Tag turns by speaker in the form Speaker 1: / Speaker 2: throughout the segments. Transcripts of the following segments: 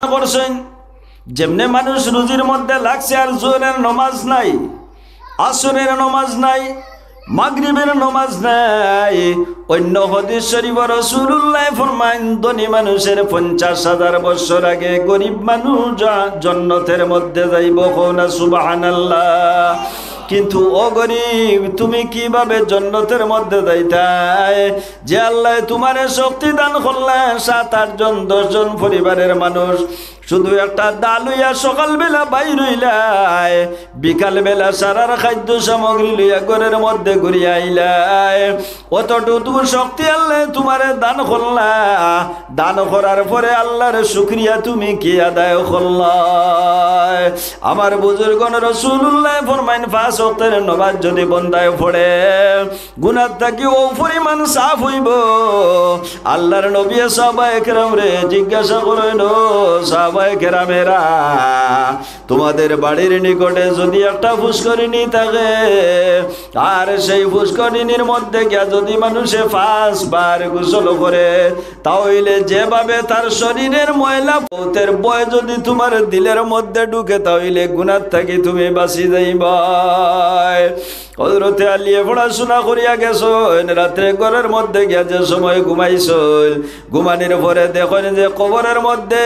Speaker 1: করছেন যেমনে মানুষ রুজির মধ্যে লাগছে আর জোহরের নামাজ নাই, আসরের নামাজ নাই, মাগরিবের নামাজ নাই। অন্য হাদিস শরীফে রাসূলুল্লাহ ফরমান ধনী মানুষের 50,000 বছর আগে গরিব মানুষ জান্নাতের মধ্যে যাইব। কোনা সুবহানাল্লাহ। কিন্তু ও গরিব, তুমি কিভাবে জান্নাতের মধ্যে যাইতাই? যে আল্লাহ তোমারে শক্তি দান করলেন, 7-8 জন 10 জন পরিবারের মানুষ শুধু একটা ডাল লইয়া সকালবেলা বাইর হইলাই, বিকালবেলা সারার খাদ্য সামগ্রী লইয়া ঘরের মধ্যে ঘুরিয়া আইলাই। অতটুকু শক্তি আল্লাহ তোমারে দান করলা। দান করার পরে আল্লাহর শুকরিয়া তুমি কি আদায় করলা? আমার বুজুর্গণ রাসূলুল্লাহ ফরমাইন 5 ওয়াক্তের নামাজ যদি বন্দায় পড়ে, গুনাহ থাকি ও পরিমাণ সাফ হইব। আল্লাহর নবী সাহাবায়ে কেরাম রে জিজ্ঞাসা করেন, সাহাবায়ে কেরামেরা, তোমাদের বাড়ির নিকটে যদি একটা পুষ্করিণী থাকে, আর সেই পুষ্করিণীর মধ্যে গিয়া যদি মানুষে 5 বার গোসল করে, তাহলে যেভাবে তার শরীরের ময়লা পৌতের বয় যদি তোমার দিলের মধ্যে ঢুকে, তাহলে গুনাহ থাকি তুমি বাঁচি যাইবা। হযরতে আলী পড়াশোনা করিয়া গেছো, রাত্রে ঘরের মধ্যে গিয়া যে সময় ঘুমাইছো, ঘুমানির পরে দেখেন যে কবরের মধ্যে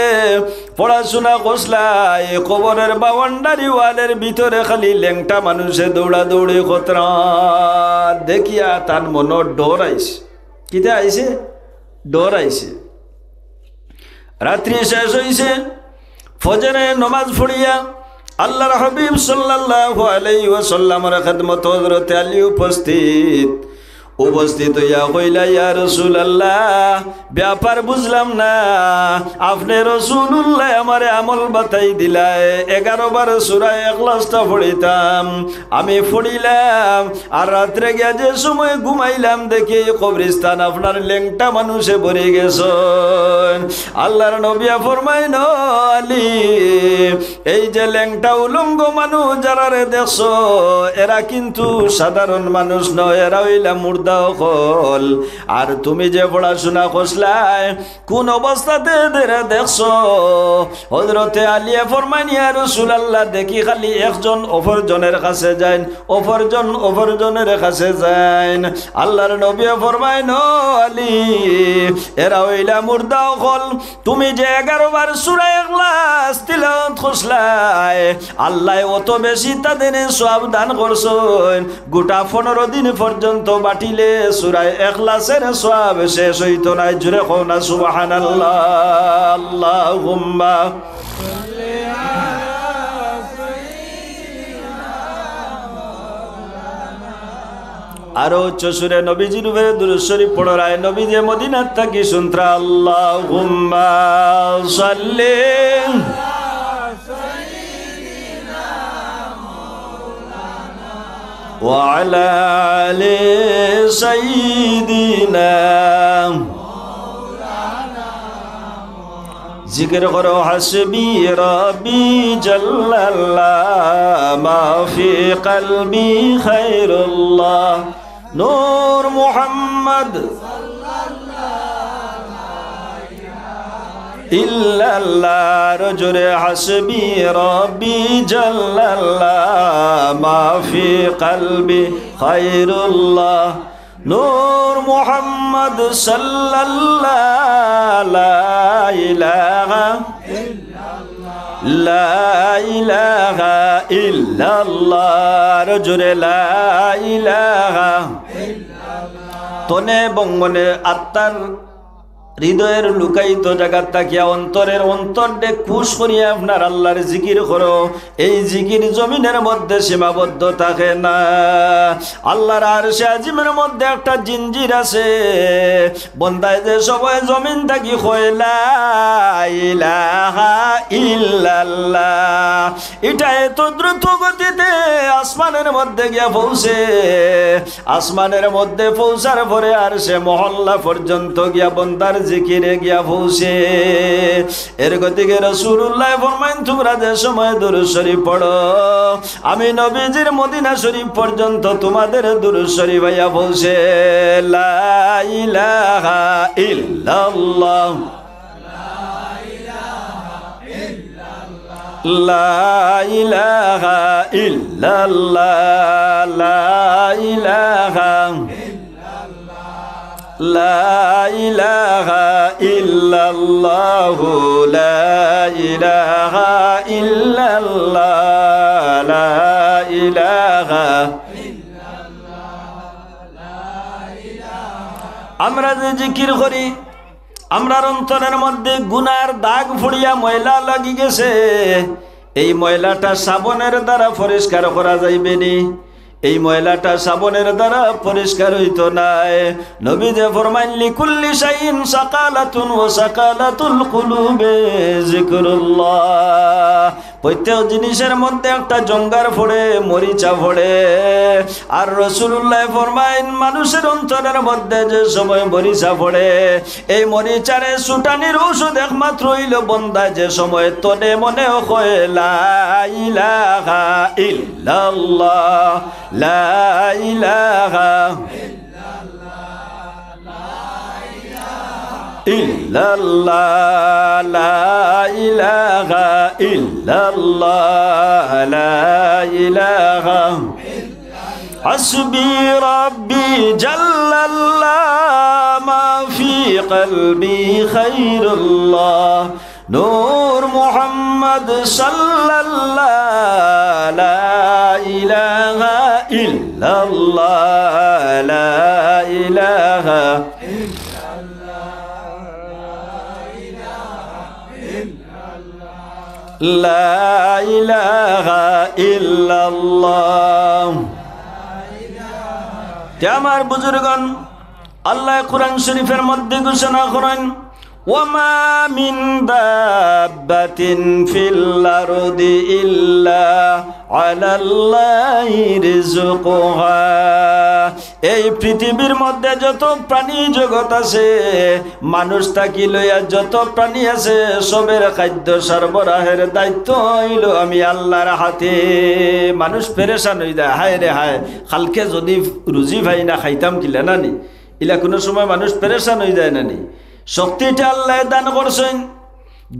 Speaker 1: পড়াশোনা করছলাই, কবরের বাউন্ডারি ওয়ালের ভিতরে খালি ল্যাংটা মানুষে দৌড়া দৌড়ি খতরা দেখিয়া তার মনে ডর আইছে। কিতে আইছে? ডর আইছে। রাত্রি শেষ হইছে, ফজরে নামাজ পড়িয়া আল্লাহর হাবিব সাল্লাল্লাহু আলাইহি ওয়াসাল্লামের খিদমত হযরতে আলী উপস্থিত হইয়া কইলা, ইয়া রাসূলুল্লাহ, ব্যাপার বুঝলাম না, আপনি রাসূলুল্লাহ আমারে আমল বাতাই দিলাই, 11 বার সূরা ইখলাসটা পড়িতাম, আমি পড়িলাম, আর রাত্রে গিয়া যে সময় ঘুমাইলাম দেখি কবরস্থান আপনার ল্যাংটা মানুষে ভরে গেছেন। আল্লাহর নবী ফরমাইন, আলী, এই যে ল্যাংটা উলঙ্গ মানুষ যারা রে দেখছো, এরা কিন্তু সাধারণ মানুষ নয়, এরা হইলা মুর্দা হল। আর তুমি যে পড়াশোনা করছলাই, কোন অবস্থাতে দেখছো? হযরতে আলী ফরমাইন, ইয়া রাসূলুল্লাহ, দেখি খালি একজন অপরজনের কাছে যান, অপরজনের কাছে যান। আল্লাহর নবী ফরমাইন, আলী, এরা হইলা মুর্দা হল। তুমি যে 11 বার সূরা ইখলাস তিলাওয়াত করছলাই, আল্লাহ অত বেশি তাদের সওয়াব দান করছেন, গোটা 15 দিন পর্যন্ত বাটিলে সূরা ইখলাসের সওয়াব শেষ হইতো না। জোরে কও না সুবহানাল্লাহ। আল্লাহুম্মা সাল্লি আলা সাইয়্যিদিনা মাওলানা। আরো উচ্চ সুরে নবীজির উপরে দুরূদ শরীফ পড়ো। রায় নবী যে মদিনাত থাকি শুনত্রা, আল্লাহুম্মা সাল্লি وعلى آل سيدنا জিকির করো, হাসবি রব্বি জাল্লাল্লাহ, মা ফি কলবি খায়রুল্লাহ, নূর মুহাম্মদ ইল্লাল্লাহ, রজুরে হাসবি রব্বি জাল্লাল্লাহ, মা ফি কলবি খায়রুল্লাহ, নূর মুহাম্মদ সাল্লাল্লাহ, লা ইলাহা ইল্লাল্লাহ, রজুরে লা ইলাহা ইল্লাল্লাহ। তনে বঙ্গনে আত্মার হৃদয়ের লুকায়িত জায়গা থাকিয়া অন্তরের অন্তরে খুশ করিয়া আপনার আল্লাহর জিকির করো। এই জিকির জমিনের মধ্যে সীমাবদ্ধ থাকে না। আল্লাহর আরশে আজিমের মধ্যে একটা জিঞ্জির আছে, বন্দায় যে সবাই জমিন থাকি কয় লা ইলাহা ইল্লাল্লাহ, এটা এত দ্রুত গতিতে আসমানের মধ্যে গিয়া পৌঁছে, আসমানের মধ্যে পৌঁছার পরে আর সে মহল্লা পর্যন্ত গিয়া বন্দার জিকিরে গিয়া পৌঁছে। এর গতিকে রাসূলুল্লাহ ফরমাইন, তোমরা যে সময় দুরূদ শরীফ পড়ো, আমি নবীজির মদিনা শরীফ পর্যন্ত তোমাদের দুরূদ শরীফ আইয়া পৌঁছে। লা ইলাহা ইল্লাল্লাহ লা ইলাহা ইল্লাল্লাহ লা ইলাহা লা ইলাহা ইল্লাল্লাহু লা ইলাহা ইল্লাল্লাহ লা ইলাহা। আমরা যে জিকির করি আমরার অন্তরের মধ্যে গুনার দাগ ফুড়িয়া ময়লা লাগি গেছে, এই ময়লাটা সাবনের দ্বারা পরিষ্কার করা যাইবে নি? এই ময়লাটা সাবনের দ্বারা পরিষ্কার হইতো নাই। নবী যে ফরমাইন লিকুল্লি শাইইন সাকালাতুন ওয়া সাকালাতুল কুলুবে যিকরুল্লাহ। প্রত্যেক জিনিসের মধ্যে একটা জঙ্গার ফোড়ে, মরিচা ফোড়ে। আর রাসূলুল্লাহ ফরমাইন মানুষের অন্তরের মধ্যে যে সময় মরিচা ফোড়ে, এই মরিচারে সুটানির ঔষধ একমাত্র হইল বন্দা যে সময় তনে মনে হয় লা ইলাহা ইল্লাল্লাহ লা ইলাহা ইল্লাল্লাহ লা ইলাহা ইল্লাল্লাহ লা ইলাহা হাসবি রাব্বি জাল্লাল্লাহ মা ফি কলবি খায়রুল্লাহ নূর মুহাম্মদ সাল্লাল্লাহ লা ইলাহা ইল্লাল্লাহ লা ইলাহা লা ইলাহা ইল্লাল্লাহ। আমার বুজুর্গণ, আল্লাহ কোরআন শরীফের মধ্যে ঘোষণা করেন ওয়ামা মিন দাব্বাতিন ফিল আরদি ইল্লা আলাল্লাহি রিজকুহা। এই পৃথিবীর মধ্যে যত প্রাণী জগৎ আছে, মানুষ থাকি লইয়া যত প্রাণী আছে, সবের খাদ্য সরবরাহের দায়িত্ব হইল আমি আল্লাহর হাতে। মানুষ পেরেশান হয়ে যায়, হায় রে হায়, কালকে যদি রুজি ভাই না খাইতাম কিলা নানি, ইলা কোনো সময় মানুষ পেরেশান হয়ে যায় নানি। শক্তিটা আল্লাহ দান করছেন।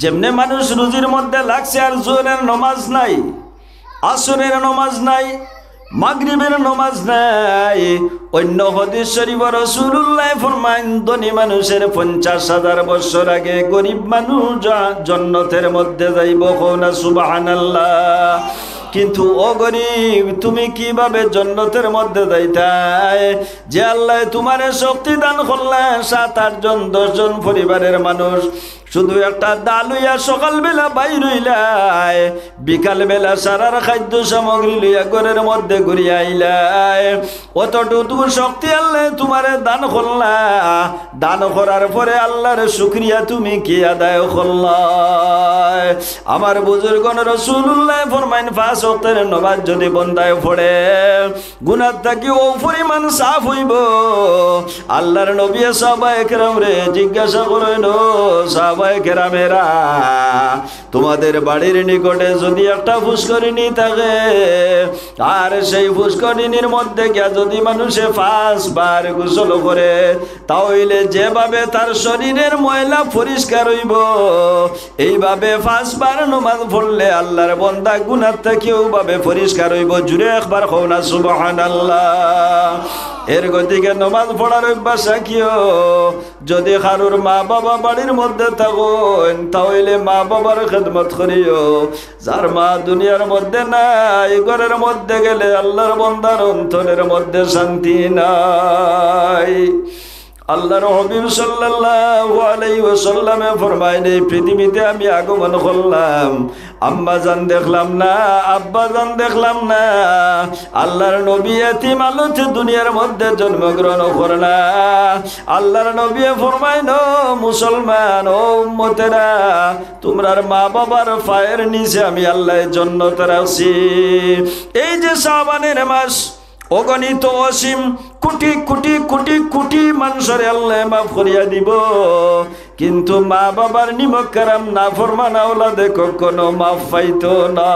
Speaker 1: যেমনে মানুষ রুজির মধ্যে লাগছে আর জোহরের নমাজ নাই, আসরের নমাজ নাই, মাগরিবের নমাজ নাই। অন্য হাদিস শরীফে রাসূলুল্লাহ ফরমায়েন ধনী মানুষের 50,000 বছর আগে গরিব মানুষ জান্নাতের মধ্যে যাইব। কোনা সুবহানাল্লাহ। কিন্তু ও গরিব, তুমি কিভাবে জান্নাতের মধ্যে যাইতাই? যে আল্লাহ তোমারে শক্তি দান করলেন, 7-8 জন 10 জন পরিবারের মানুষ শুধু একটা ডাল লইয়া সকালবেলা বাইর হইলাই, বিকালবেলা সারার খাদ্য সামগ্রী লইয়া ঘরের মধ্যে ঘুরিয়া আইলাই। অতটুকু শক্তি আল্লাহ তোমারে দান করলা। দান করার পরে আল্লাহর শুকরিয়া তুমি কি আদায় করলাই? আমার বুজুর্গণ, রাসূলুল্লাহ ফরমাইন 5 ওয়াক্তের নামাজ যদি বন্দায় পড়ে, গুনাহ থাকি ও পরিমাণ সাফ হইব। আল্লাহর নবী সাহাবায়ে কেরাম রে জিজ্ঞাসা করেন, সাহাবায়ে কেরামেরা, তোমাদের বাড়ির নিকটে যদি একটা পুষ্করিণী থাকে, আর সেই পুষ্করিণীর মধ্যে গিয়া যদি মানুষে 5 বার গোসল করে, তাহলে যেভাবে তার শরীরের ময়লা পরিষ্কার হইব, এইভাবে 5 বার নামাজ পড়লে আল্লাহর বান্দা গুনাহ থেকে ওভাবে পরিষ্কার হইব। জুড়ে একবার কও না সুবহানাল্লাহ। এর গতিকে নামাজ পড়ার অভ্যাস রাখিও। যদি কারোর মা বাবা বাড়ির মধ্যে থাকেন, তাহলে মা বাবার খেদমত করিও। যার মা দুনিয়ার মধ্যে নাই, ঘরের মধ্যে গেলে আল্লাহর বান্দার অন্তরের মধ্যে শান্তি নাই। আল্লাহর হাবিব সাল্লাল্লাহু আলাইহি ওয়াসাল্লামে ফরমায়েন, এই পৃথিবীতে আমি আগমন করলাম, আম্মা জান দেখলাম না, আব্বা জান দেখলাম না। আল্লাহর নবী এতিম আলোতে দুনিয়ার মধ্যে জন্মগ্রহণ করলা। আল্লাহর নবী ফরমায়েন, ও মুসলমান, ও উম্মতেরা, তোমরার মা বাবার পায়ের নিচে আমি আল্লাহ জান্নাত রাখছি। এই যে শাবানের মাস, অগণিত অসীম কোটি কোটি কোটি কোটি মানুষের আল্লাহ মাফ করিয়া দিব। কিন্তু মা বাবার নিমক কারাম না ফরমান আওলাদে কখনো মাফ পাইতো না।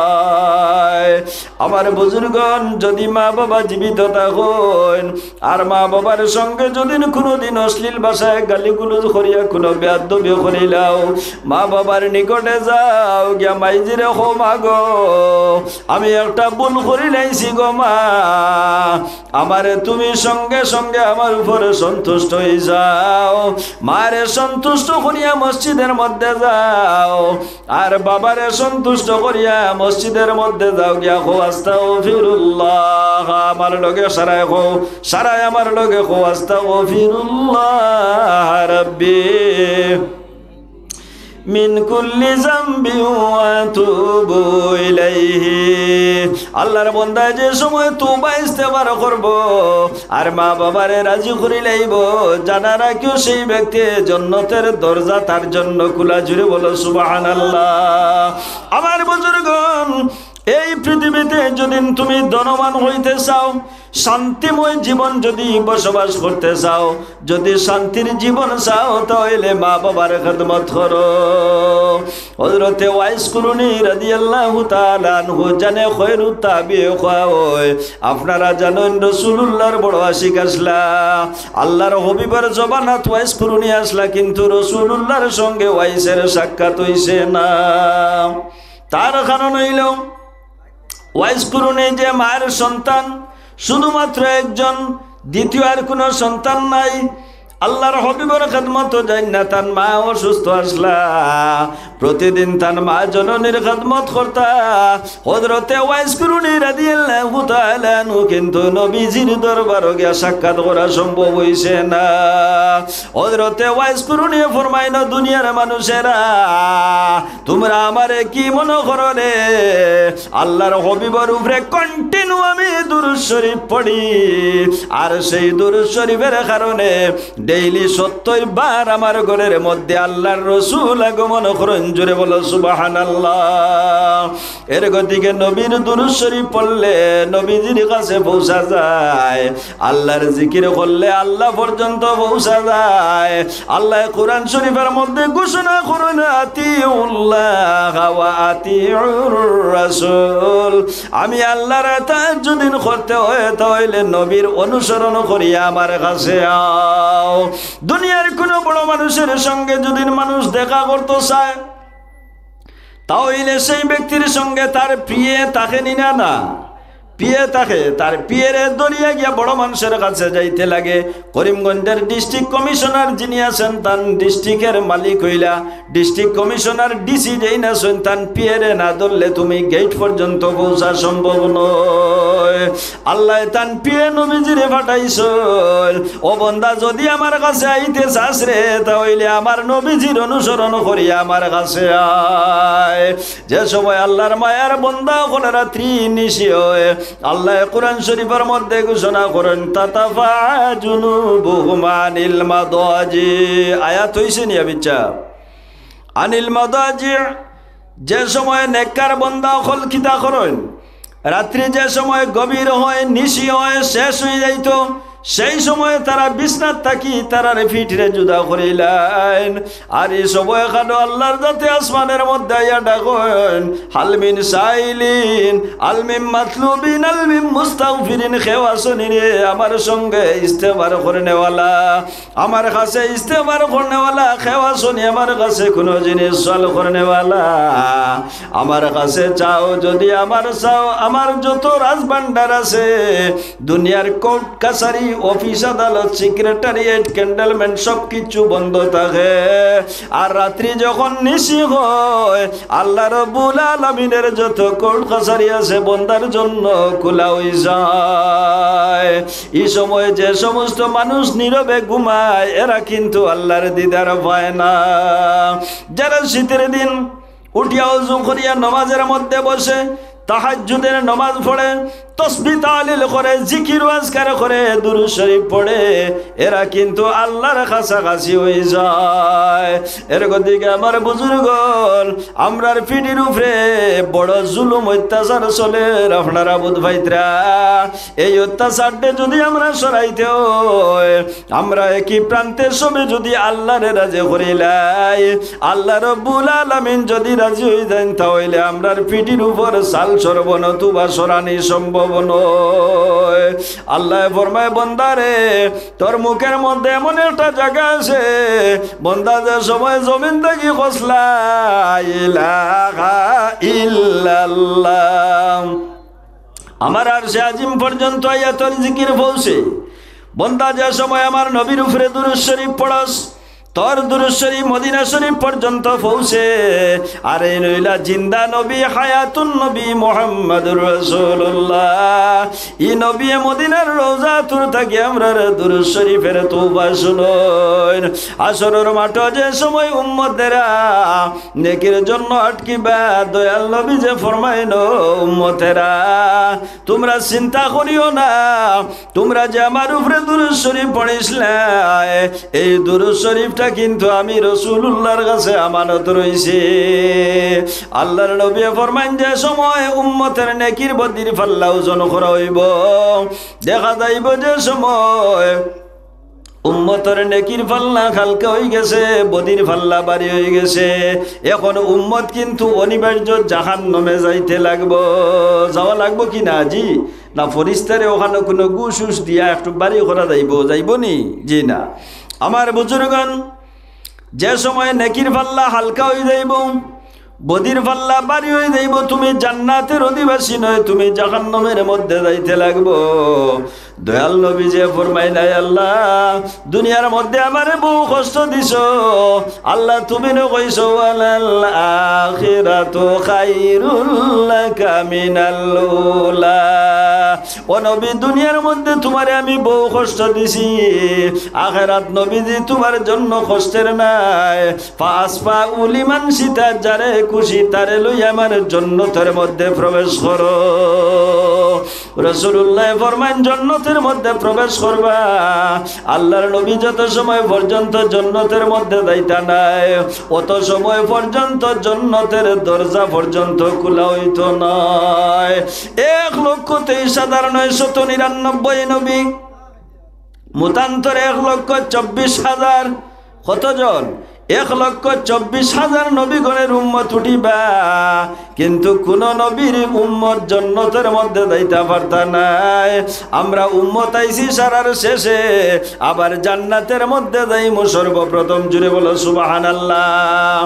Speaker 1: আমার বুজুর্গণ, যদি মা বাবা জীবিত থাকেন আর মা বাবার সঙ্গে যদি কোনোদিন অশ্লীল ভাষায় গালিগুলো করিয়া কোনো বেয়াদবি করিলাও, মা বাবার নিকটে যাও গিয়া মাইজিরে হো মা গো, আমি একটা ভুল করি লাইছি গো মা, আমারে তুমি সঙ্গে সঙ্গে আমার উপরে সন্তুষ্ট হয়ে যাও। মারে সন্তুষ্ট করিয়া মসজিদের মধ্যে যাও, আর বাবারে সন্তুষ্ট করিয়া মসজিদের মধ্যে যাও গিয়া হো আস্তাগফিরুল্লাহ, আমার লগে সারায় হো, সারায় আমার লগে হো আস্তাগফিরুল্লাহ রাব্বি মিন কুল্লি যামবি ওয়া তুবু ইলাইহি। আল্লাহর বান্দা যে সময় তওবা ইস্তেগফার করব আর মা বাবারে রাজি করে লইব, জানা রাখিও সেই ব্যক্তি জান্নাতের দরজা তার জন্য খোলা। জুড়ে বলো সুবহানাল্লাহ। আমার বুজুর্গণ, এই পৃথিবীতে যদি তুমি ধনবান হইতে চাও, শান্তিময় জীবন যদি বসবাস করতে চাও, যদি শান্তির জীবন চাও, তাহলে মা বাবার খেদমত করো। হযরতে ওয়াইস কুরুনি রাদিয়াল্লাহু তাআলা আনহু জানে খয়রুত তাবিঈ হয়। আপনারা জানেন রাসূলুল্লাহর বড় আশিক আসলা, আল্লাহর হাবিবের জবানাত ওয়াইস কুরুনি আসলা, কিন্তু রাসূলুল্লাহর সঙ্গে ওয়াইসের সাক্ষাৎ হইছে না। তার কারণ হইল ওয়াইস কুরুনি যে মায়ের সন্তান, শুধুমাত্র একজন, দ্বিতীয় আর কোনো সন্তান নাই। আল্লাহর হাবিবের খেদমত যাই না, তার মা অসুস্থ আসলা, প্রতিদিন তার মা জননীর খেদমত করতা। হযরতে ওয়াইস কুরুনি রাদিয়াল্লাহু তাআলা আনহু কিন্তু নবীজির দরবারে গিয়া সাক্ষাৎ করা সম্ভব হইছে না। হযরতে ওয়াইস কুরুনি ফরমাইলো, দুনিয়ার মানুষেরা তোমরা আমারে কি মনে করো রে? আল্লাহর হাবিবের উপরে কন্টিনিউ আমি দুরূদ শরীফ পড়ি, আর সেই দুরূদ শরীফের কারণে ডেইলি 70 বার আমার ঘরের মধ্যে আল্লাহর রাসূল আগমন করেন। জোরে বলো সুবহানাল্লাহ। এর গতিকে নবীর দুরূদ শরীফ পড়লে নবীজির কাছে পৌঁছা যায়, আল্লাহর জিকির করলে আল্লাহ পর্যন্ত পৌঁছা যায়। আল্লাহ কোরআন শরীফের মধ্যে ঘোষণা করেন, আতিউল্লাহ ওয়া আতিউর রাসূল, আমি আল্লাহর ইতাআত যদি করতে হয় তাহলে নবীর অনুসরণ করিয়া আমার কাছে আও। দুনিয়ার কোন বড় মানুষের সঙ্গে যদি মানুষ দেখা করতে চায়, তাহলে সেই ব্যক্তির সঙ্গে তার প্রিয় তাকে নিনা না, পিয়ে থাকে, তার পিয়ের দরিয়া গিয়া বড় মানুষের কাছে যাইতে লাগে। করিমগঞ্জের ডিস্ট্রিক্ট কমিশনার যিনি আছেন, তান ডিস্ট্রিক্টের মালিক হইলা, ডিস্ট্রিক্ট কমিশনার ডিসি যেই না শুন, তান পিয়েরে না ধরলে তুমি গেট পর্যন্ত পৌঁছা সম্ভব নয়। আল্লাহ তান পিয়ে নবীজিরে পাঠাইছেন, ও বন্দা যদি আমার কাছে আইতে চাস রে, তাহলে আমার নবীজির অনুসরণ করিয়া আমার কাছে আয়। যে সময় আল্লাহর মায়ার বন্দা ওখানে রাত্রি নিশি হয়, আল্লাহ কোরআন শরীফের মধ্যে ঘোষণা করেন, তাতাফা জুনুবুহুম আনিল মাদাজি। আয়াত হইছে নি বিচ্চা? আনিল মাদাজি, যে সময় নেককার বান্দা হল কিতা করেন, রাত্রি যে সময় গভীর হয়, নিশি হয়, শেষ হয়ে যাইত, সেই সময় তারা বিছনাত থাকি তারারে ফিটরে জুদা করিলেন। আর এই সময় খানো আল্লাহর যাতে আসমানের মধ্যে আইয়া ডাকেন, হালমিন সাইলিন আলমিন মাতলুবিন আলমিন মুস্তাগফিরিন, কেউ আসনি রে আমার সঙ্গে ইস্তেগফার করনেওয়ালা, আমার কাছে ইস্তেগফার করনেওয়ালা, কেউ আসনি আমার কাছে কোনো জিনিস সল করনেওয়ালা, আমার কাছে চাও, যদি আমার চাও, আমার যত রাজভান্ডার আছে, দুনিয়ার কোর্ট কাছারি অফিস আদালত সেক্রেটারিয়েট ক্যান্ডেলমেন্ট সব কিছু বন্ধ থাকে, আর রাত্রি যখন নিশি হয় আল্লাহ রাব্বুল আলামিনের যত কোর্ট কাছারি আছে বন্দার জন্য খোলা হয়ে যায়। এই সময় যে সমস্ত মানুষ নীরবে ঘুমায় এরা কিন্তু আল্লাহর দিদার পায় না। যারা শীতের দিন উঠিয়া ওযু করিয়া নামাজের মধ্যে বসে, তাহাজ্জুদের নামাজ পড়ে, তসবিহ তাহলিল করে, জিকির আজকার করে, দুরূদ শরীফ পড়ে, এরা কিন্তু আল্লাহর কাছাকাছি হয়ে যায়। এর গদিকে আমার বুজুর্গল, আমরার পিঠির উপরে বড় জুলুম অত্যাচার চলে আপনারা বুধ ভাইতরা। এই অত্যাচারটা যদি আমরা সরাইতে হয়, আমরা একই প্রান্তের সবে যদি আল্লাহর রাজি করিলাই, আল্লাহ রাব্বুল আলামিন যদি রাজি হয়ে যান, তাহলে আমরার পিঠির উপর সাল সরব নতুবা সরানি সম্ভব নয়। আল্লাহ ফরমায়, বান্দারে তোর মুখের মধ্যে এমন একটা জায়গা আছে, বান্দা যে সময় জমিন থেকে খসলা ইলাহা ইল্লাল্লাহ, আমার আরশে আজিম পর্যন্ত আয়াতুল জিকির পৌঁছে, বান্দা যে সময় আমার নবীর উপরে দুরূদ শরীফ পড়স, তোর দুরূদ শরীফ মদিনা শরীফ পর্যন্ত পৌঁছে। আর এই নইলা জিন্দা নবী, হায়াতুন নবী মুহাম্মদুর রাসূলুল্লাহ, ই নবী মদিনার রওজা তুর থাকি আমরা দুরূদ শরীফের তওবা শুনুন। আসরের মাঠ যে সময় উম্মতেরা নেকির জন্য আটকিবা, দয়াল নবী যে ফরমাইন, উম্মতেরা তোমরা চিন্তা করিও না, তোমরা যে আমার উপরে দুরূদ শরীফ পড়িসলা, এই দুরূদ শরীফটা কিন্তু আমি রাসূলুল্লাহর কাছে আমানত রইছে। আল্লাহর নবী ফরমান, যে সময় উম্মতের নেকির বদির পাল্লা ওজন করা হইব, দেখা যাইব যে সময় উম্মতের নেকির পাল্লা হালকা হয়ে গেছে, বদির পাল্লা বাড়ি হয়ে গেছে। এখন উম্মত কিন্তু অনিবার্য জাহান্নামে যাইতে লাগবো। যাওয়া লাগবো কি না জি? না ফরিস্তারে ওখানে কোনো গুসুস দিয়া একটু বাড়ি করা যাইব নি? জি না। আমার বুজুর্গণ, যে সময় নেকির পাল্লা হালকা হয়ে যাইব, বদির পাল্লা বাড়ি হয়ে যাইব, তুমি জান্নাতের অধিবাসী নয়, তুমি জাহান্নামের মধ্যে যাইতে লাগবো। দয়াল নবী যে ফরমাইলা, আল্লাহ দুনিয়ার মধ্যে আমারে বহু কষ্ট দিছো, আল্লাহ তুমি ন কইছো ওয়ালাল আখিরাতু খায়রুল লাকা মিনাল উলা, ও নবী দুনিয়ার মধ্যে তোমারে আমি বহু কষ্ট দিছি, আখিরাত নবীজি তোমার জন্য কষ্টের নাই। ফাসফা উলিমান সীতা, যারে খুশি তারে লই আমার জান্নাতের মধ্যে প্রবেশ করো। রাসূলুল্লাহ ফরমান, জান্নাতের মধ্যে প্রবেশ করবা। আল্লাহর নবী যত সময় পর্যন্ত জান্নাতের মধ্যে যাইতা নাই, অত সময় পর্যন্ত জান্নাতের দরজা পর্যন্ত খোলা হইতো নাই। 1,23,999 নবী, মতান্তরে 1,24,000, কতজন? 1,24,000 নবীগণের উম্মত উঠিবা, কিন্তু কোন নবীর উম্মত জান্নাতের মধ্যে যাইতে পারতা নাই। আমরা উম্মত আইছি সারার শেষে, আবার জান্নাতের মধ্যে যাইমু সর্বপ্রথম। জুড়ে বলো সুবহানাল্লাহ।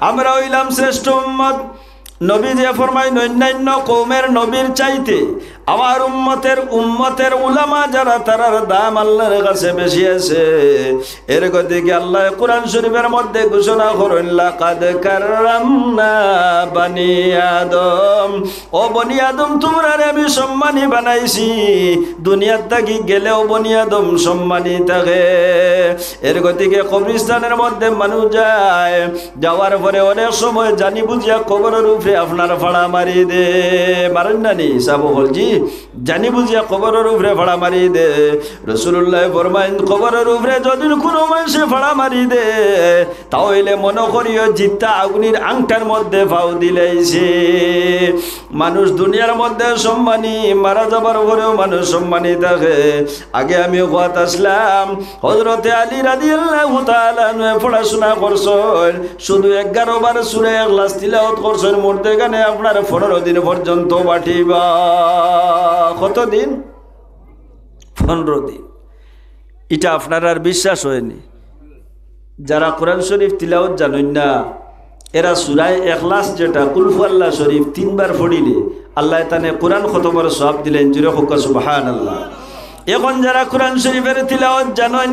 Speaker 1: আমরা হইলাম শ্রেষ্ঠ উম্মত। নবী যে ফরমাইন, অন্যান্য কওমের নবীর চাইতে আমার উম্মতের উলামা যারা, তারার দাম আল্লাহর কাছে বেশি আছে। এর গতিকে আল্লাহ কোরআন শরীফের মধ্যে ঘোষণা করেন, লাকাদ কাররামনা বানি আদম, ও বনি আদম তোমরা আমি সম্মানী বানাইছি, দুনিয়ার থাকি গেলেও বনি আদম সম্মানী থাকে। এর গতিকে কবরস্থানের মধ্যে মানুষ যায়, যাওয়ার পরে অনেক সময় জানি বুঝিয়া কবরের উপরে আপনার ফাড়া মারি দে, মারেন না নি সাবু হলজি, জানি বুঝিয়া কবরের উপরে ফাড়া মারি দে। রাসূলুল্লাহ ফরমাইন, কবরের উপরে যদি কোনো মানুষে ফাড়া মারি দে, তাহলে মনে করিও জিত্তা আগুনের আংটার মধ্যে ফাও দিলেইছে। মানুষ দুনিয়ার মধ্যে সম্মানী, মারা যাবার পরেও মানুষ সম্মানী থাকে। আগে আমি ওয়াত আসলাম, হযরতে আলী রাদিয়াল্লাহু তাআলা পড়াশোনা করছেন, শুধু 11 বার সূরা ইখলাস তিলাওয়াত করছেন, মরতে গানে আপনার 15 দিন পর্যন্ত বাটিবা। কতদিন? 15 দিন। এটা আপনার আর বিশ্বাস হয়নি? যারা কোরআন শরীফ তিলাওয়াত জানেন না, এরা সূরা ইখলাস যেটা কুল হুয়াল্লাহ শরীফ 3 বার পড়িলে আল্লাহ তানে কোরআন খতমের সওয়াব দিলেন। জুরে হোক সুবহানাল্লাহ। এখন যারা কোরআন শরীফের তিলাওয়াত জানেন,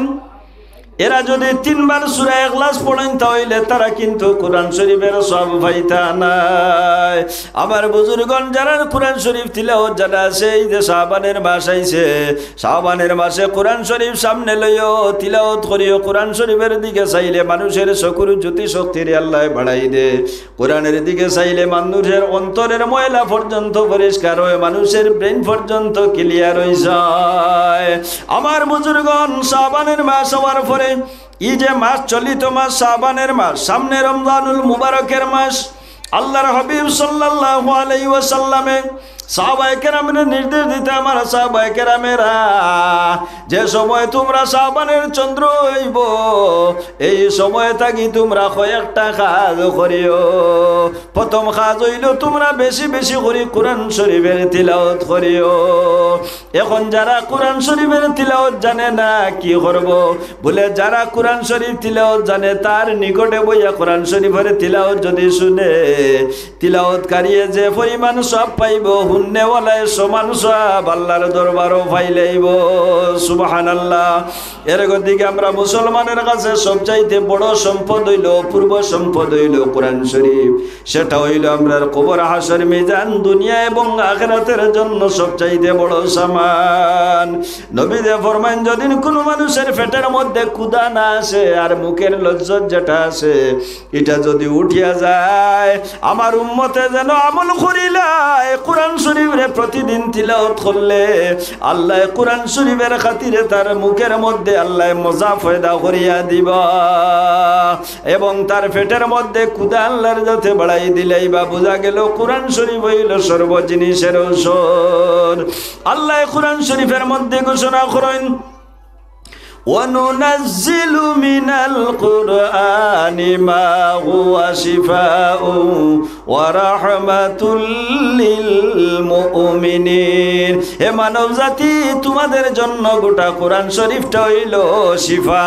Speaker 1: এরা যদি 3 বার সূরা ইখলাস পড়েন তাহলে তারা কিন্তু কোরআন শরীফের সওয়াব পাইতা নাই। আমার বুজুর্গণ যারা কোরআন শরীফ তিলাওয়াত যারা আছে, এই যে শাবানের মাস আইছে, শাবানের মাসে কোরআন শরীফ সামনে লইও, তিলাওয়াত করিও। কোরআন শরীফের দিকে চাইলে মানুষের চকুর জ্যোতি শক্তির আল্লাহ বাড়াই দে। কোরআনের দিকে চাইলে মানুষের অন্তরের ময়লা পর্যন্ত পরিষ্কার হয়, মানুষের ব্রেন পর্যন্ত ক্লিয়ার হয়ে যায়। আমার বুজুর্গণ, শাবানের মাস হওয়ার পরে এই যে মাস, চলিত মাস শাবানের মাস, সামনে রমজানুল মুবারকের মাস, আল্লাহর হাবিব সাল্লাল্লাহু আলাইহি ওয়াসাল্লামে সাহাবায়ে কেরামের নির্দেশ দিতে, আমার সাহাবায়ে কেরামেরা যে সময় তোমরা শাবানের চন্দ্র হইব, এই সময় থাকি তোমরা কয়েকটা কাজ করিও। প্রথম কাজ হইল তোমরা বেশি বেশি করে কোরআন শরীফের তিলাওয়াত করিও। এখন যারা কোরআন শরীফের তিলাওয়াত জানে না কি করব? বলে যারা কোরআন শরীফ তিলাওয়াত জানে তার নিকটে বইয়া কোরআন শরীফের তিলাওয়াত যদি শুনে, তিলাওয়াতকারী যে পরিমাণ সব পাইব, হুন্নেওয়ালায় সমান সব আল্লাহর দরবারও পাইলেইব। সুবহানাল্লাহ। এর গতিকে আমরা মুসলমানের কাছে সবচাইতে বড় সম্পদ হইল, পূর্ব সম্পদ হইল কোরআন শরীফ। সেটা হইল আমরার কবর, হাসর, মিজান, দুনিয়া এবং আখিরাতের জন্য সবচাইতে বড় সামান। নবী যে ফরমান, যদি কোনো মানুষের পেটের মধ্যে ক্ষুধা না আসে আর মুখের লজ্জত যেটা আছে এটা যদি উঠিয়া যায়, আমার উম্মতে যেন আমল করিলাই কোরআন শরীফের প্রতিদিন তিলাওয়াত করলে আল্লাহ কোরআন শরীফের খাতিরে তার মুখের মধ্যে আল্লাহ মজা পয়দা করিয়া দিবা, এবং তার পেটের মধ্যে ক্ষুধা আল্লাহর যাতে বাড়াই দিলেই বা বোঝা গেল কোরআন শরীফ হইল সর্ব জিনিসের ঔষধ। আল্লাহ কোরআন শরীফের মধ্যে ঘোষণা করেন, وَنُنَزِّلُ مِنَ الْقُرْآنِ مَا هُوَ شِفَاءٌ وَرَحْمَةٌ لِلْمُؤْمِنِينَ। হে মানব জাতি, তোমাদের জন্য গোটা কোরআন শরীফটা হইল শিফা।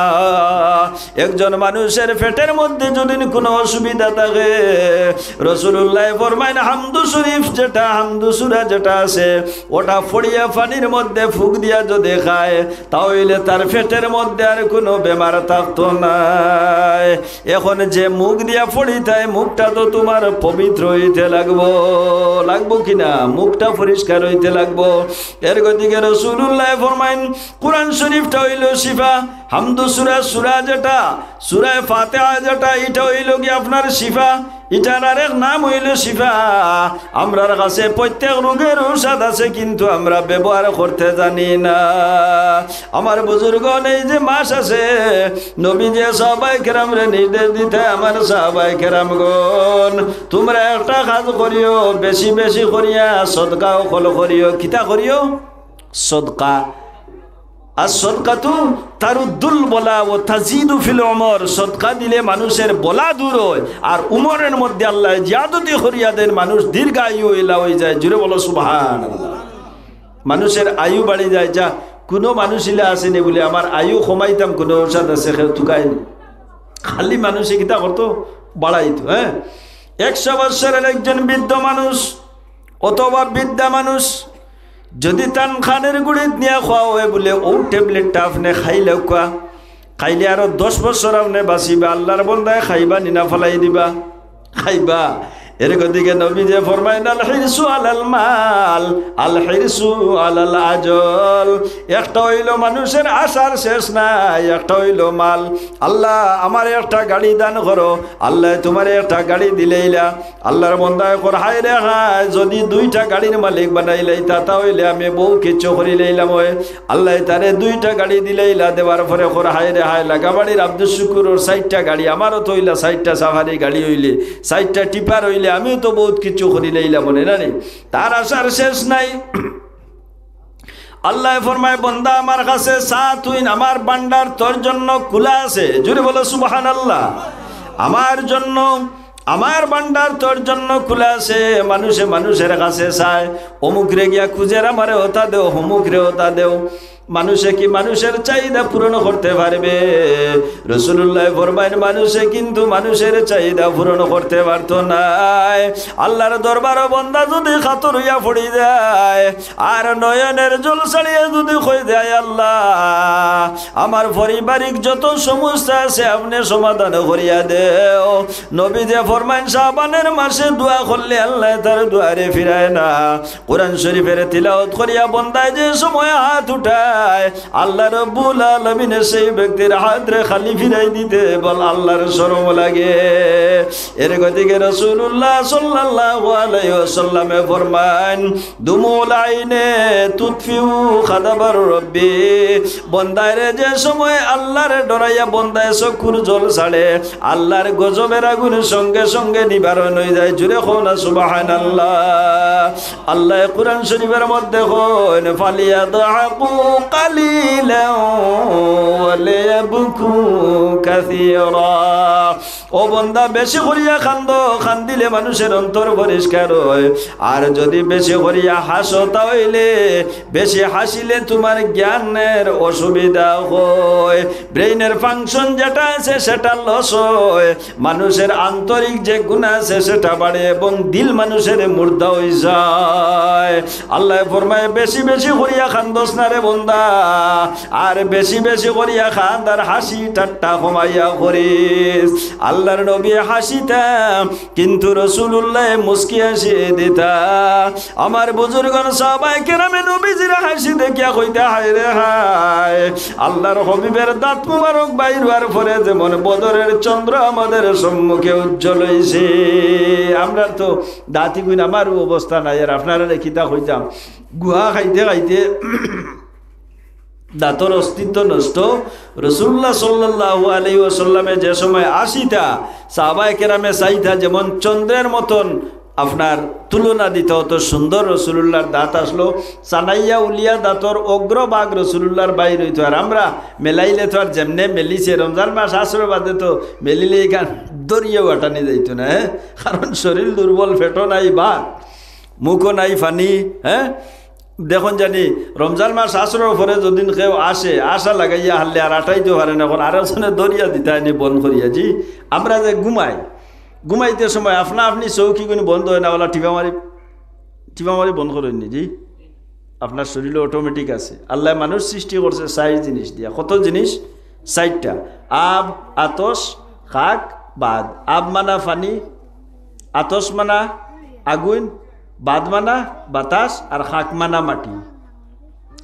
Speaker 1: একজন মানুষের পেটের মধ্যে যদি কোনো অসুবিধা থাকে, রাসূলুল্লাহ ফরমায় হামদু শরীফ যেটা, হামদু সূরা যেটা আছে, ওটা ফড়িয়া পানির মধ্যে ফুক দিয়া যদি খায় তাহলে তার পেটের মধ্যে আর কোনো বেমার থাকতো না। এখন যে মুখ দিয়া ফড়িতে, মুখটা তো তোমার পবিত্র হইতে লাগবো কিনা? মুখটা পরিষ্কার হইতে লাগবো। এর গতিকে রাসূলুল্লাহ ফরমাইন কোরআন শরীফটা হইল শিফা। হামদু সূরা যেটা, সূরা ফাতিহা যেটা, এটা হইল কি আপনার শিফা। এটার আরেক নাম হইল শিফা। আমরার কাছে প্রত্যেক রোগের ঔষধ আছে, কিন্তু আমরা ব্যবহার করতে জানি না। আমার বুজুর্গণ, এই যে মাস আছে, নবী যে সাহাবায়ে কেরামরে নির্দেশ দিতে, আমার সাহাবায়ে কেরামগণ তোমরা একটা কাজ করিও, বেশি বেশি করিয়া সদকাও করিও। কিতা করিও? সদকা। আর সদকাতু তারুদ্দুল বলা ও তাজিদু ফিল উমর। সদকা দিলে মানুষের বলা দূর হয় আর উমরের মধ্যে আল্লাহ জিয়াদতি করিয়া দেন, মানুষ দীর্ঘায়ু ইলা হয়ে যায়। জুড়ে বলো সুবহানাল্লাহ। মানুষের আয়ু বাড়ি যায়। যা কোনো মানুষ ইলা আসেনি বলে আমার আয়ু কমাইতাম, কোনো ঔষধ আছে থুকায়নি, খালি মানুষে কিতা করতো? বাড়াইতো। 100 বৎসরের একজন বৃদ্ধ মানুষ অথবা বৃদ্ধা মানুষ যদি তান খানের গুড়িত নিয়ে খাওয়া হয় বলে, ও ট্যাবলেটটা আপনি খাইলে খাইলে আরো 10 বছর আপনি বাঁচিবা, আল্লাহর বন্দায় খাইবা নিনা ফেলাই দিবা, খাইবা। এর গতিকে নবী যে ফরমাইন, আল হিরসু আলাল মাল, আল হিরসু আলাল আজল। একটা হইল মানুষের আশার শেষ নাই, একটা হইল মাল। আল্লাহ আমার একটা গাড়ি দান করো, আল্লাহ তোমার একটা গাড়ি দিলেইলা। আল্লাহর বন্দায় কর, হায় রে হায়, যদি 2টা গাড়ির মালিক বানাইলাই তা হইলে আমি বউ কিচ্ছু করি লইলাম। আল্লাহ তারে 2টা গাড়ি দিলেইলা। দেওয়ার পরে কর, হায় রে হায়, লাগাবাড়ির আব্দুল শুকুরের 60টা গাড়ি, আমারও তো হইলা 60টা সাফারি গাড়ি হইলে, 60টা টিপার হইলে, আমিও তো বহুত কিছু করি লইলাম। মনে জানি তার আশার শেষ নাই। আল্লাহ ফরমায়, বন্দা আমার কাছে তুই, আমার ভান্ডার তোর জন্য খোলা আছে। জুড়ে বলো সুবহানাল্লাহ। আমার জন্য, আমার ভান্ডার তোর জন্য খোলা আছে। মানুষের কাছে চায়, অমুক রে গিয়া খুঁজে আমারে ওটা দেও, অমুক রে ওটা দেও। মানুষে কি মানুষের চাহিদা পূরণ করতে পারবে? রাসূলুল্লাহ ফরমায় মানুষে কিন্তু মানুষের চাহিদা পূরণ করতে পারত না। আল্লাহর দরবার বন্দা যদি খাতর হইয়া পড়ি যায় আর নয়নের জল ছাড়িয়ে যদি কই দেয় আল্লাহ আমার পারিবারিক যত সমস্যা আছে আপনি সমাধান করিয়া দেও। নবী যে ফরমায় শাবানের মাসে দোয়া করলে আল্লাহ তার দুয়ারে ফিরায় না। কোরআন শরীফের তিলাওয়াত করিয়া বন্দায় যে সময় হাত উঠায় আল্লাহ রাব্বুল আলামিন সেই ব্যক্তির হাতরে খালি ফিরাই দিতে বল আল্লাহর শরম লাগে। এর গতিকে রাসূলুল্লাহ সাল্লাল্লাহু আলাইহি ওয়াসাল্লামে ফরমান দুমুল আইনে তুতফিউ খাদাবার রব্বি, বন্দায় যে সময় আল্লাহর ডরাইয়া বন্দায় চক্ষুর জল ছাড়ে আল্লাহর গজবের আগুন সঙ্গে সঙ্গে নিবারণ হয়ে যায়। জুড়ে কও না সুবহানাল্লাহ। আল্লাহ কুরআন শরীফের মধ্যে কইন ফালিয়াদহাকু কালিলান ওয়া লিয়াবকু কাসীরা, ও বন্দা বেশি করিয়া কান্দো, কান্দিলে মানুষের অন্তর পরিষ্কার হয়। আর যদি বেশি করিয়া হাসো তাহলে বেশি হাসিলে তোমার জ্ঞানের অসুবিধা হয়, ব্রেইনের ফাংশন যেটা আছে সেটা লস হয়, মানুষের আন্তরিক যে গুণ আছে সেটা বাড়ে এবং দিল মানুষের মুর্দা হয়ে যায়। আল্লাহ ফরমায় বেশি বেশি করিয়া কান্দোস না রে বন্দা, আর বেশি বেশি করিয়া কান্দ আর হাসি ঠাট্টা কমাইয়া করিস। আল্লাহর নবী হাসিতাম কিন্তু রাসূলুল্লাহ মুস্কি হাসি দিতা। আমার বুজুর্গণ সাহাবায়ে কেরামে নবীজির হাসি দেখিয়া কইতা হায় রে হায়, আল্লাহর হাবিবের দাঁত মুবারক বাইর হওয়ার পরে যেমন বদরের চন্দ্র আমাদের সম্মুখে উজ্জ্বল হইছে। আমরা তো দাঁতি কইন আমার অবস্থা নাই, আর আপনারা কিতা কইতাম গুহা খাইতে খাইতে দাঁতর অস্তিত্ব নষ্ট। রাসূলুল্লাহ সাল্লাল্লাহু আলাইহি ওয়াসাল্লামে যে সময় আসিতা সাহাবায়ে কেরামে চাইতা যেমন চন্দ্রের মতন আপনার তুলনা দিতে হতো সুন্দর রাসূলুল্লাহর দাঁত আসলো। সানাইয়া উলিয়া দাঁতর অগ্রভাগ রাসূলুল্লাহর বাইর হইতো, আর আমরা মেলাইলে তো আর যেমনে মেলিছে রমজান মাস আসরে বাদে তো মেলিলে এখান দরিয়াও আটানি যাইতো না। কারণ শরীর দুর্বল, পেটও নাই বা মুখও নাই ফানি। দেখুন জানি রমজান মাস আসরের পরে যদিন কেউ আসে আশা লাগাইয়া হারলে আর আটাইতে পারে না, এখন আরো জনে দরিয়া দিতে আনি বন্ধ করিয়া। জি আমরা যে ঘুমাইতে সময় আপনা আপনি চৌকিগুনি বন্ধ হয় না, ওলা টিপা মারি বন্ধ করেননি। জি আপনার শরীরে অটোমেটিক আছে। আল্লাহ মানুষ সৃষ্টি করছে 4 জিনিস দিয়া। কত জিনিস? 4টা। আব, আতস, খাক, বাদ। আব মানা পানি, আতস মানা আগুন, বাদ মানা বাতাস, আর খাক মানা মাটি।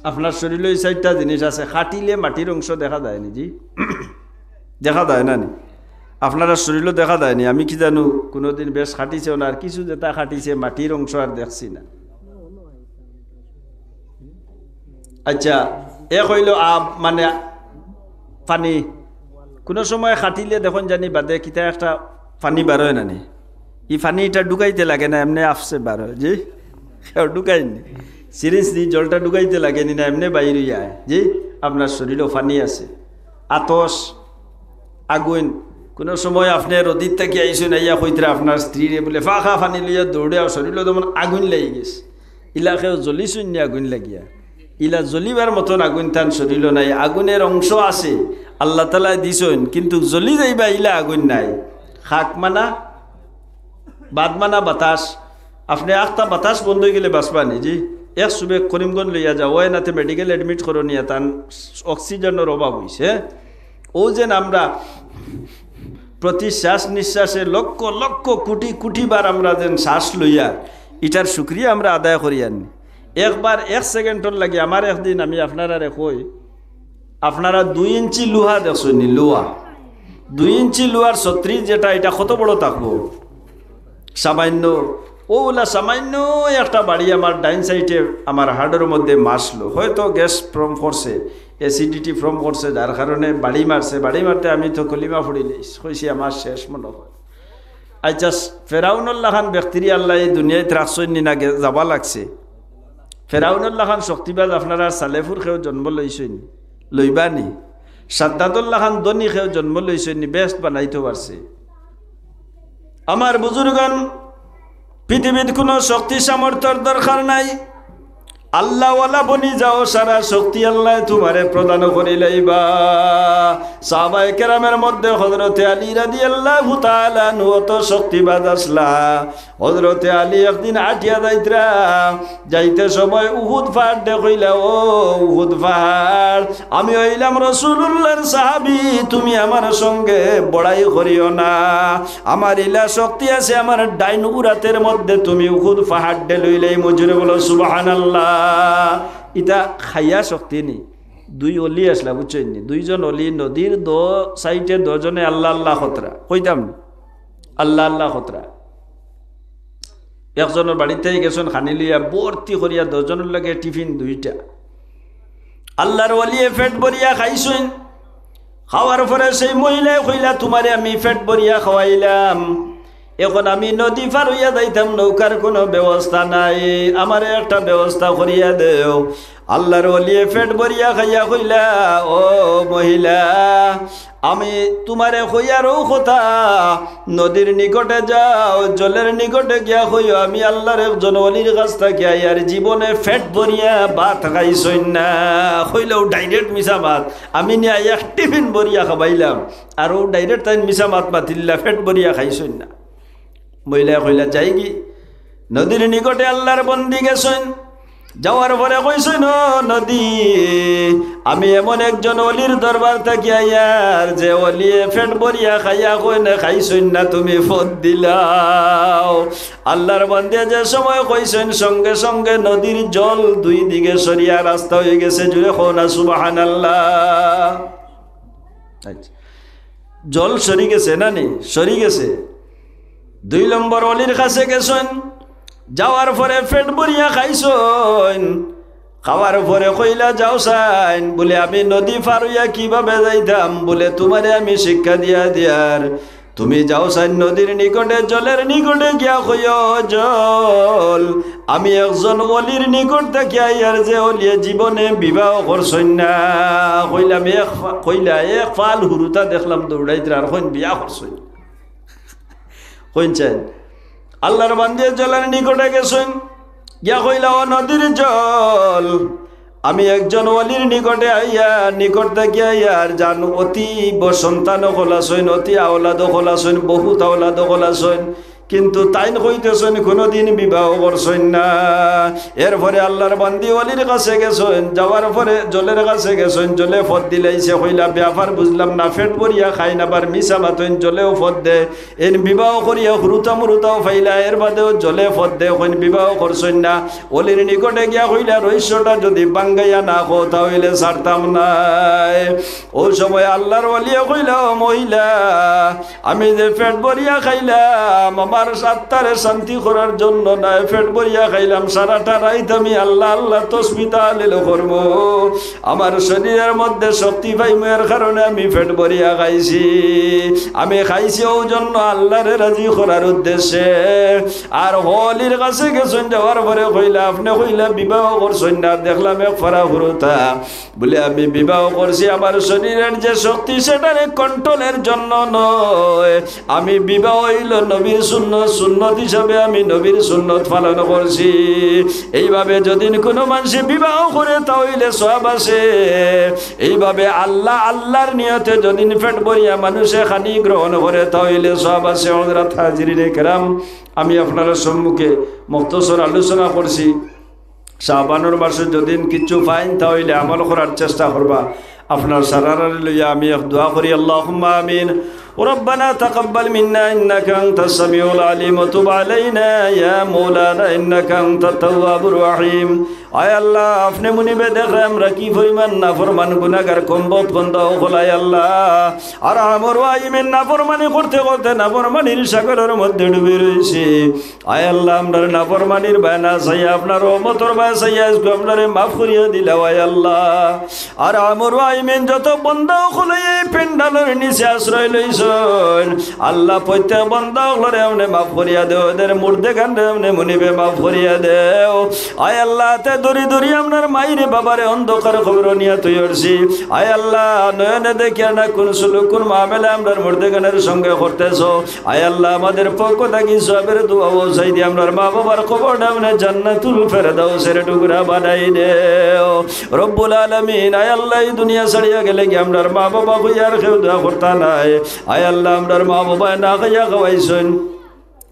Speaker 1: আপনার শরীরে এই 4টা জিনিস আছে। খাটিলে মাটির অংশ দেখা যায়নি। জি দেখা যায় না নি? আপনারা শরীরও দেখা যায়নি। আমি কি জানো কোনোদিন বেশ খাটিছেও না, আর কিছু যেটা খাটিছে মাটির অংশ আর দেখছি না। আচ্ছা এক হইল আব মানে পানি। কোনো সময় খাটিলে দেখুন জানি বাদে কিতা একটা পানি বার হয় না নি? ই পানিটা ঢুকাইতে লাগে না, এমনি আফসে বার হয়। জি ঢুকাইনি সিরিয়াসলি, জলটা ঢুকাইতে লাগেনি না, এমনি বাইর হইয়া। জি আপনার শরীরও পানি আছে। আতস আগুন, কোনো সময় আপনি রদিত থেকে আইসুন আইয়া কইতরা আপনার স্ত্রীরে বলে ফাঁকা ফানি লইয়া দৌড়ে শরীরও যেমন আগুন লাগি গেছে, ইলাকেও জ্বলিছুন নি আগুন লাগিয়া। ইলা জ্বলিবার মতন আগুন তান শরীরও নাই। আগুনের অংশ আছে আল্লাহ তালা দিছেন, কিন্তু জ্বলি যাইবা ইলা আগুন নাই। খাক মানা বাদ মানা বাতাস। আপনি একটা বাতাস বন্ধ হয়ে গেলে বাঁচবানি। জি এক সুবে করিমগঞ্জ লইয়া যাও, ওই নাতে মেডিকেল এডমিট করো নিয়ে তান অক্সিজেনের অভাব হয়েছে। ও যেন আমরা প্রতি শ্বাস নিঃশ্বাসে লক্ষ লক্ষ কোটি কোটি বার আমরা যেন শ্বাস লইয়া এটার শুক্রিয়া আমরা আদায় করি আনি। একবার 1 সেকেন্ডর লাগে আমার একদিন আমি আপনারা কই, আপনারা 2 ইঞ্চি লোহা দেখছেন, লোহা 2 ইঞ্চি লোহার 36 যেটা, এটা কত বড় থাকবো? সামান্য ওলা সামান্য একটা বাড়ি আমার ডাইন সাইডে আমার হার্টের মধ্যে মাসলো, হয়তো গ্যাস ফর্ম করছে, অ্যাসিডিটি ফর্ম করছে, যার কারণে বাড়ি মারছে। বাড়ি মারতে আমি তো কলিমা ফুড়িলে কইছি আমার শেষ মনে হয়। আচ্ছা ফেরাউনুল্লাহ খান ব্যক্তির আল্লাহ এই দুনিয়ায় রাখছনি না যাবা লাগছে। ফেরাউনুল্লাহ খান শক্তিবাজ আপনারা সালেফুর খেয়েও জন্ম লইছেন, লইবানি। সাদ্দাতুল্লাহ খান দনি খেয়েও জন্ম লইছেন, বেস্ট বানাইতে পারছে। আমার বুজুর্গণ পৃথিবীর কোনো শক্তি সামর্থ্যের দরকার নাই। আল্লাহওয়ালা বনি যাও, সারা শক্তি আল্লাহ তোমারে প্রদান করিলাইবা। সাহাবায়ে কেরামের মধ্যে হযরতে আলী রাদিয়াল্লাহু তাআলা আনহু তো শক্তিবাদ আসলা। হযরতে আলী একদিন আটিয়া যাইতরা, যাইতে সময় উহুদ পাহাড় দেখাইলা। ও উহুদ পাহাড়, আমি হইলাম রাসূলুল্লাহর সাহাবী, তুমি আমার সঙ্গে বড়াই করিও না। আমার ইলা শক্তি আছে, আমার ডাইন উরাতের মধ্যে তুমি উহুদ পাহাড় ডে লইলেই মজুরে বলো সুবহানাল্লাহ। ইটা খাইয়া শক্তি নি। দুই অলি আসলা, বুঝছেন নি? দুইজন অলি, নদীর সাইডে দুজনে আল্লাহ আল্লাহ খতরা, কইতাম আল্লাহ আল্লাহ খতরা। একজনের বাড়িতে গেছেন খানি লিয়া ভর্তি করিয়া, দুজনের লাগে টিফিন দুইটা। আল্লাহর ওলিয়ে পেট ভরিয়া খাইছেন। খাওয়ার পরে সেই মহিলা কইলা, তোমারে আমি পেট ভরিয়া খাওয়াইলাম, এখন আমি নদী পার হইয়া যাইতাম, নৌকার কোনো ব্যবস্থা নাই, আমার একটা ব্যবস্থা করিয়া দেও। আল্লাহর ওলিয়ে পেট ভরিয়া খাইয়া কইলা, ও মহিলা, আমি তোমারে কইয়ারও কথা, নদীর নিকটে যাও, জলের নিকটে গিয়া কইও আমি আল্লাহর একজন ওলির কাছ থেকে আর জীবনে পেট ভরিয়া ভাত খাইছই না। কইলেও ডাইরেক্ট মিছা মাত, আমি নিয়ে এক টিফিন ভরিয়া খাবাইলাম, আর ও ডাইরেক্ট তাই মিছা মাত মাতিল্লা, পেট ভরিয়া খাইছই না। মহিলা কইলা, যাই কি নদীর নিকটে আল্লাহর বন্দি গেছেন। যাওয়ার পরে কইছেন, নদী, আমি এমন একজন অলির দরবার থাকি আইয়ার, যে অলিয়ে পেট ভরিয়া খাইয়া কই না খাইছই না, তুমি ফদ দিলাও। আল্লাহর বন্দে যে সময় কইছেন, সঙ্গে সঙ্গে নদীর জল দুই দিকে সরিয়া রাস্তা হয়ে গেছে। জুড়ে কও না সুবহানাল্লাহ। জল সরি গেছে না নি? সরি গেছে। 2 নম্বর অলির কাছে গেছেন, যাওয়ার পরে পেট ভরিয়া খাইছেন। খাওয়ার পরে কইলা, যাও সাইন, বলে আমি নদী পার হইয়া কিভাবে যাইতাম, বলে তোমারে আমি শিক্ষা দিয়া দিয়ার। তুমি যাও সাইন নদীর নিকটে, জলের নিকটে গিয়া কইও, জল, আমি একজন অলির নিকট থেকে আইয়ার, যে অলিয়ে জীবনে বিবাহ করছেন না। কইলাম এক ফাল হুরুতা দেখলাম দৌড়াইতে, আর কইন বিয়া করছেন। কইছেন আল্লাহর বান্দে জলের নিকটে গেছেন, গিয়া কইলা, ও নদীর জল, আমি একজন ওলির নিকটে আইয়া, নিকট থেকে আইয়ার জান অতি সন্তান খোলাছেন, অতি আওলাদ খোলাছেন, বহুত আওলাদ খোলাছেন, কিন্তু তাইন কইতেছেন কোনোদিন বিবাহ করছেন না। এরপরে আল্লাহর বান্দি ওলির কাছে গেছেন, যাওয়ার পরে জলের কাছে গেছেন, জলে ফদ দিলাইছে। কইলা, ব্যাপার বুঝলাম না, পেট ভরিয়া খাই না, বার মিশা মাতইন, জলেও ফদ দে, এন বিবাহ করিয়া হুরুতা মুরুতাও ফাইলা, এর বাদেও জলে ফদ দে, কইন বিবাহ করছেন না। ওলির নিকটে গিয়া কইলা, রহস্যটা যদি বাঙ্গাইয়া না কো তাহলে ছাড়তাম নাই। ওই সময় আল্লাহর ওলিয়ে কইলা, মহিলা, আমি যে পেট ভরিয়া খাইলাম, আমার আত্মারে শান্তি করার জন্য নাই, পেট ভরিয়া খাইলাম, সারাটা রাইত আমি আল্লাহ আল্লাহ তসবিহ তাহলিল করব। আমার শরীরের মধ্যে শক্তি পাইমের কারণে আমি পেট ভরিয়া খাইছি। আমি খাইছি ওই জন্য আল্লাহরে রাজি করার উদ্দেশ্যে। আর হলির কাছে গেছেন, যাওয়ার পরে কইলা, আপনি কইলা বিবাহ করছেন না, দেখলাম এক ফারা হুরুতা, বলে আমি বিবাহ করছি, আমার শরীরের যে শক্তি সেটারে কন্ট্রোলের জন্য নয়, আমি বিবাহ হইল নবীর সুন্নত হিসাবে আমি নবীর সুন্নত পালন করছি। এইভাবে যদি কোনো মানুষ বিবাহ করে তাহলে সওয়াব আছে। এইভাবে আল্লাহ আল্লাহর নিয়তে যদি পেট ভরিয়া মানুষে খানি গ্রহণ করে তাহলে সওয়াব আছে। হযরত হাজিরিনে কেরাম, আমি আপনার সম্মুখে মুখতসর আলোচনা করছি। শাবানুর মাসে যদি কিছু পাইন তাহলে আমল করার চেষ্টা করবা। আপনার সারার লইয়া আমি দোয়া করি, আল্লাহুম্মা আমিন। ربنا تقبل منا إنك أنت السميع العليم وتب علينا يا مولانا إنك أنت التواب الرحيم। আয় আল্লাহ, আপনি মুনিবে দেখে আমরা কি পরিমাণ নাফরমান গুনাহগার কমবত বন্ধ হলাই আল্লাহ। আর আমার ওয়াইমের নাফরমানি করতে করতে নাফরমানির সাগরের মধ্যে ডুবে রয়েছে। আয় আল্লাহ, আমরা নাফরমানির বায়না চাই, আপনার রহমতের বায়না চাই, আপনারে মাফ করিয়া দিলা আয় আল্লাহ। আর আমার ওয়াইমের আলামিন যত বন্ধা হলে এই পেন্ডালের নিচে আশ্রয় লইছেন আল্লাহ প্রত্যেক বন্ধা হলে আপনি মাফ করিয়া দেও এদের মুর্দে কান্দে আপনি মুনিবে মাফ করিয়া দেও আয় আল্লাহ তে দড়ি দড়ি আপনার মাইরে বাবারে অন্ধকার খবর নিয়ে তুই উঠছি আয় আল্লাহ নয়নে দেখিয়া না কোন সুলুক কোন মামেলা আপনার মুর্দে গানের সঙ্গে করতেছ আয় আল্লাহ আমাদের পক্ষ থাকি সবের দোয়া বসাই দিয়ে আপনার মা বাবার খবর আপনি জান্নাতুল ফেরদাউসের টুকরা বানাই দেও রব্বুল আলামিন আয় আল্লাহ এই দুনিয়া ছাড়িয়া গেলে কি আমরার মা বাবা কইয়ার কেউ দোয়া করতা নাই আয় আল্লাহ আমরার মা বাবা না খাইয়া খাওয়াইছেন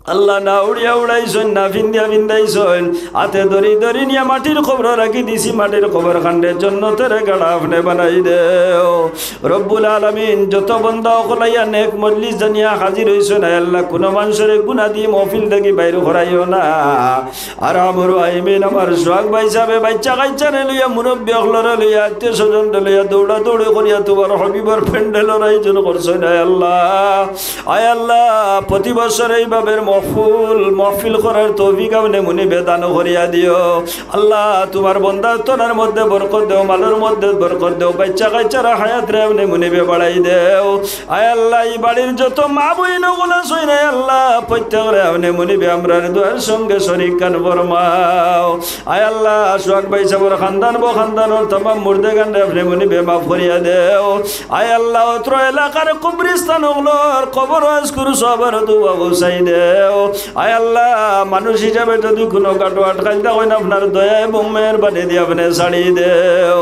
Speaker 1: আল্লাহ না উড়িয়া উড়াইছেন না ফিন্দিয়া ফিন্দাইছেন হাতে দড়ি দড়ি নিয়ে মাটির খবর রাখি দিছি মাটির খবর খান্ডের জন্য তেরে গাড়া আপনি বানাই দেও রব্বুল আলামিন যত বন্ধা অকলাইয়া নেক মজলিস জানিয়া হাজির হইছেন আল্লাহ কোনো মানুষের গুনাহ দিয়ে মহফিল থেকে বাইরে করাইও না আর আমার আইমিন আমার সোহাগ ভাই সাহেব বাচ্চা কাচ্চারে লইয়া মুরব্বী অকলরে লইয়া আত্মীয় স্বজন লইয়া দৌড়া দৌড়ি করিয়া তোমার হবিবর প্যান্ডেলের আয়োজন করছেন আয় আল্লাহ প্রতি বছর এইভাবে মহফিল করার তৌফিক আপনি মুনিবে দান করিয়া দিও আল্লাহ তোমার বন্দার তোনার মধ্যে বরকত দেও মালের মধ্যে বরকত দেও বাচ্চা কাচ্চারা হায়াত রে আপনি মুনিবে বাড়াই দেও আয় আল্লাহ এই বাড়ির যত মা বইন গুলা সই নাই আল্লাহ প্রত্যেকরে আপনি মুনিবে আমরার দুয়ার সঙ্গে শরীক কান ফরমাও আয় আল্লাহ সোহাগ ভাই সাহেবের খানদান বো খানদানোর তমাম মুর্দে গান আপনি মুনিবে মাফ করিয়া দেও আয় আল্লাহ অত্র এলাকার কবরিস্তান গুলোর কবর আজ করু সবার দুয়া বসাই দেও আয় আল্লাহ মানুষ হিসাবে যদি কোনো কাটো আটকাইতে হয় না আপনার দয়া এবং মেহেরবানি দিয়ে আপনি ছাড়ি দেও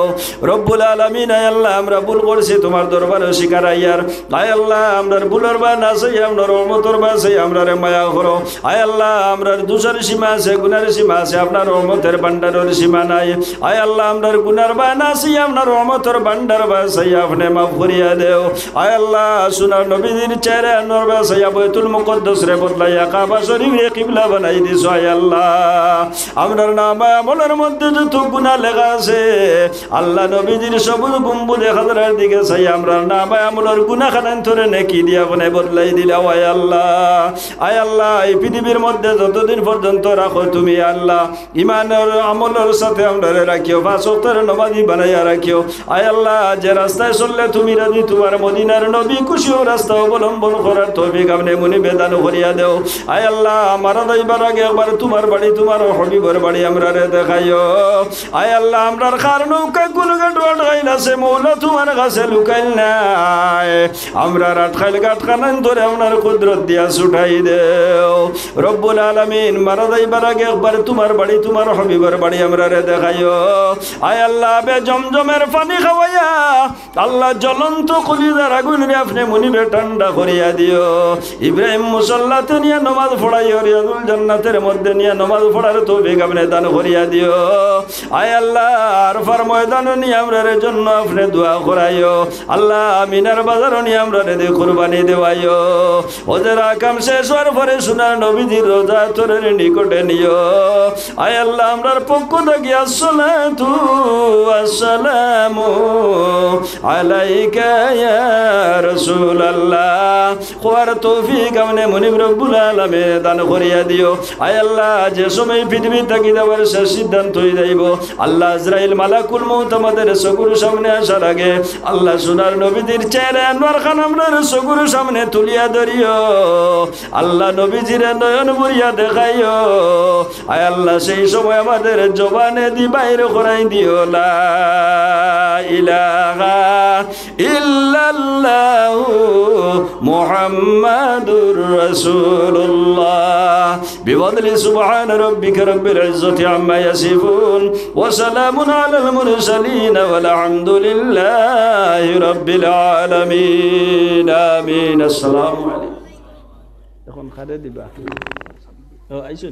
Speaker 1: রব্বুল আলামিন আয় আল্লাহ আমরা ভুল করছি তোমার দরবারে শিকার আইয়ার আয় আল্লাহ আমরার ভুলের বা না সেই আপনার রহমতর বা সেই আমরারে মায়া করো আয় আল্লাহ আমরার দোষের সীমা আছে গুনার সীমা আছে আপনার রহমতের ভান্ডারের সীমা নাই আয় আল্লাহ আমরার গুনার বা না সেই আপনার রহমতের ভান্ডার বা সেই আপনি মাফ করিয়া দেও আয় আল্লাহ সোনার নবীদের চেহারা আনোয়ার বা সেই বাইতুল মুকদ্দাস রে বদলাইয়া কাবা শরীফ রে কিবলা বানাই দিছ আয় আল্লাহ আমরার নাম আমলের মধ্যে যত গুনাহ লেখা আছে আল্লাহ নবীজির সবুজ গম্বুজ হাজারের দিকে চাই আমরার নাম আমলের গুনাহ খানান ধরে নেকি দিয়া বনে বদলাই দিলা আয় আল্লাহ এই পৃথিবীর মধ্যে যতদিন পর্যন্ত রাখো তুমি আল্লাহ ইমানের আমলের সাথে আমরা রাখিও পাঁচ ওয়াক্তের নামাজি বানাইয়া রাখিও আয় আল্লাহ যে রাস্তায় চললে তুমি রাজি তোমার মদিনার নবী খুশিও রাস্তা অবলম্বন করার তৌফিক আপনি মুনিবে দান করিয়া দেও আয় আল্লাহ মারা যাইবার আগে একবার তোমার বাড়ি তোমার হবিবর বাড়ি আমরা রে দেখাইও আয় আল্লাহ আমরার কার নৌকা কোন গাট গাইল আছে মৌলা তোমার কাছে লুকাইল নাই আমরা আটকাইল গাট কানান ধরে আপনার কুদরত দিয়া ছুটাই দেও রব্বুল আলামিন মারা যাইবার আগে একবার তোমার বাড়ি তোমার হবিবর বাড়ি আমরা রে দেখাইও আয় আল্লাহ বে জমজমের পানি খাওয়াইয়া আল্লাহ জ্বলন্ত কলিজার আগুন রে আপনি মুনিবে ঠান্ডা করিয়া দিও ইব্রাহিম মুসল্লাতে নিয়ে নমাজ পড়াইও রিয়াজুল জান্নাতের মধ্যে নিয়ে নমাজ পড়ার তৌফিক আপনি দান করিয়া দিও আয় আল্লাহ আরফার ময়দান নিয়ে আমরার জন্য আপনি দোয়া করাইও আল্লাহ মিনার বাজার নিয়ে আমরা রে কুরবানি দেওয়াইও ওদের আকাম শেষ হওয়ার পরে সোনার নবীজির রোজা তোরের নিকটে নিও আয় আল্লাহ আমরার পক্ষ থেকে আসসালাতু আসসালামু আলাইকা ইয়া রাসূলুল্লাহ খোয়ার তৌফিক আপনি মুনিব রব্বুল আলামিন দান করিয়া দিও আয় আল্লাহ যে সময় পৃথিবী থাকি দেওয়ার শেষ সিদ্ধান্ত হয়ে যাইব আল্লাহ আজরাইল মালাকুল মউত আমাদের চকুর সামনে আসার আগে আল্লাহ সোনার নবীজির চেহারা আনোয়ার খান আমরার চকুর সামনে তুলিয়া ধরিও আল্লাহ নবীজির নয়ন ভরিয়া দেখাইও আয় আল্লাহ সেই সময় আমাদের জবানে দি বাইরে করাই দিও লা ইলাহা ইল্লাল্লাহু মুহাম্মাদুর রাসূলুল্লাহ বিফadli সুবহান রাব্বিকা রাব্বিল ইজ্জাতি আম্মা ইয়াসিফুন ওয়া সালামুন আলাল মুরসালিন ওয়াল হামদুলিল্লাহি রাব্বিল আলামিন আমিন আসসালামু আলাইকুম এখন খাদে দিবা ও আইছো